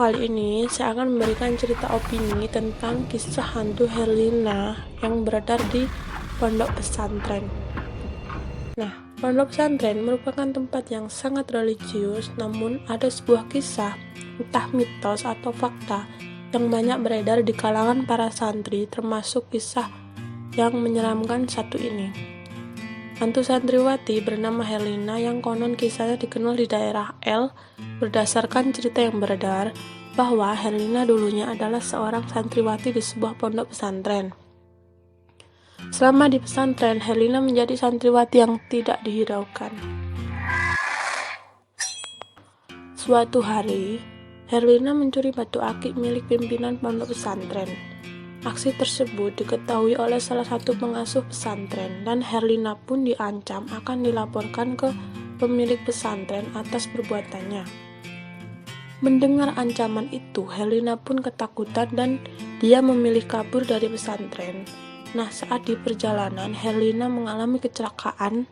kali ini saya akan memberikan cerita opini tentang kisah hantu Herlina yang beredar di pondok pesantren. Nah, pondok pesantren merupakan tempat yang sangat religius, namun ada sebuah kisah, entah mitos atau fakta, yang banyak beredar di kalangan para santri, termasuk kisah yang menyeramkan satu ini. Hantu santriwati bernama Herlina yang konon kisahnya dikenal di daerah L berdasarkan cerita yang beredar bahwa Herlina dulunya adalah seorang santriwati di sebuah pondok pesantren. Selama di pesantren, Herlina menjadi santriwati yang tidak dihiraukan. Suatu hari, Herlina mencuri batu akik milik pimpinan pondok pesantren. Aksi tersebut diketahui oleh salah satu pengasuh pesantren dan Herlina pun diancam akan dilaporkan ke pemilik pesantren atas perbuatannya. Mendengar ancaman itu, Herlina pun ketakutan dan dia memilih kabur dari pesantren. Nah, saat di perjalanan, Herlina mengalami kecelakaan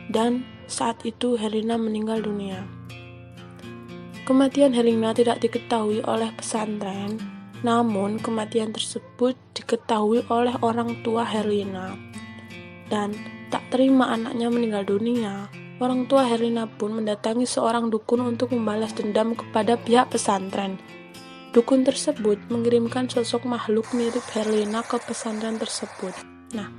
dan saat itu Herlina meninggal dunia. Kematian Herlina tidak diketahui oleh pesantren, namun kematian tersebut diketahui oleh orang tua Herlina. Dan tak terima anaknya meninggal dunia, orang tua Herlina pun mendatangi seorang dukun untuk membalas dendam kepada pihak pesantren. Dukun tersebut mengirimkan sosok makhluk mirip Herlina ke pesantren tersebut. Nah,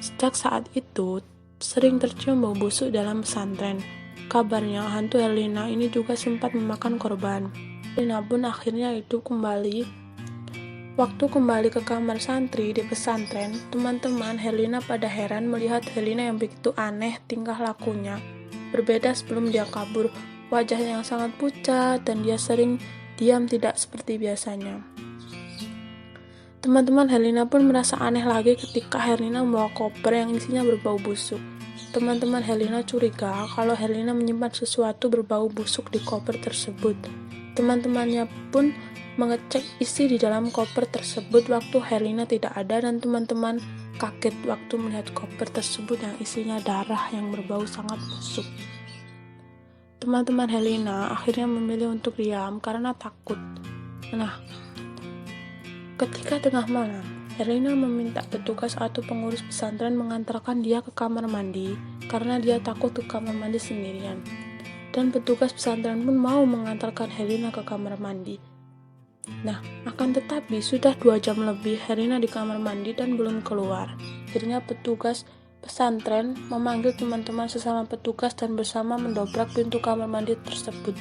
sejak saat itu sering tercium bau busuk dalam pesantren. Kabarnya hantu Herlina ini juga sempat memakan korban. Herlina pun akhirnya hidup kembali. Waktu kembali ke kamar santri di pesantren, teman-teman Herlina pada heran melihat Herlina yang begitu aneh tingkah lakunya. Berbeda sebelum dia kabur, wajahnya yang sangat pucat dan dia sering diam tidak seperti biasanya. Teman-teman Herlina pun merasa aneh lagi ketika Herlina membawa koper yang isinya berbau busuk. Teman-teman Herlina curiga kalau Herlina menyimpan sesuatu berbau busuk di koper tersebut. Teman-temannya pun mengecek isi di dalam koper tersebut waktu Herlina tidak ada dan teman-teman kaget waktu melihat koper tersebut yang isinya darah yang berbau sangat busuk. Teman-teman Herlina akhirnya memilih untuk diam karena takut. Nah, ketika tengah malam, Herlina meminta petugas atau pengurus pesantren mengantarkan dia ke kamar mandi karena dia takut ke kamar mandi sendirian. Dan petugas pesantren pun mau mengantarkan Herlina ke kamar mandi. Nah, akan tetapi sudah 2 jam lebih Herlina di kamar mandi dan belum keluar. Akhirnya petugas pesantren memanggil teman-teman sesama petugas dan bersama mendobrak pintu kamar mandi tersebut.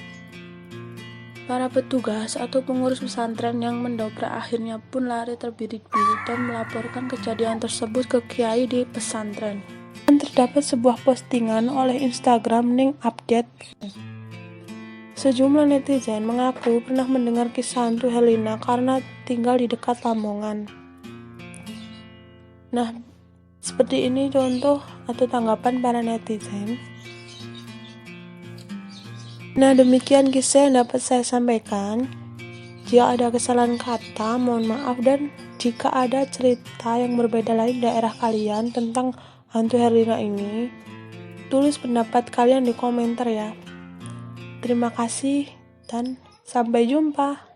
Para petugas atau pengurus pesantren yang mendobrak akhirnya pun lari terbirit-birit dan melaporkan kejadian tersebut ke kiai di pesantren. Dan terdapat sebuah postingan oleh Instagram Ning Update. Sejumlah netizen mengaku pernah mendengar kisah hantu Herlina karena tinggal di dekat Lamongan. Nah, seperti ini contoh atau tanggapan para netizen. Nah, demikian kisah yang dapat saya sampaikan. Jika ada kesalahan kata, mohon maaf, dan jika ada cerita yang berbeda lain di daerah kalian tentang hantu Herlina ini, tulis pendapat kalian di komentar ya. Terima kasih dan sampai jumpa.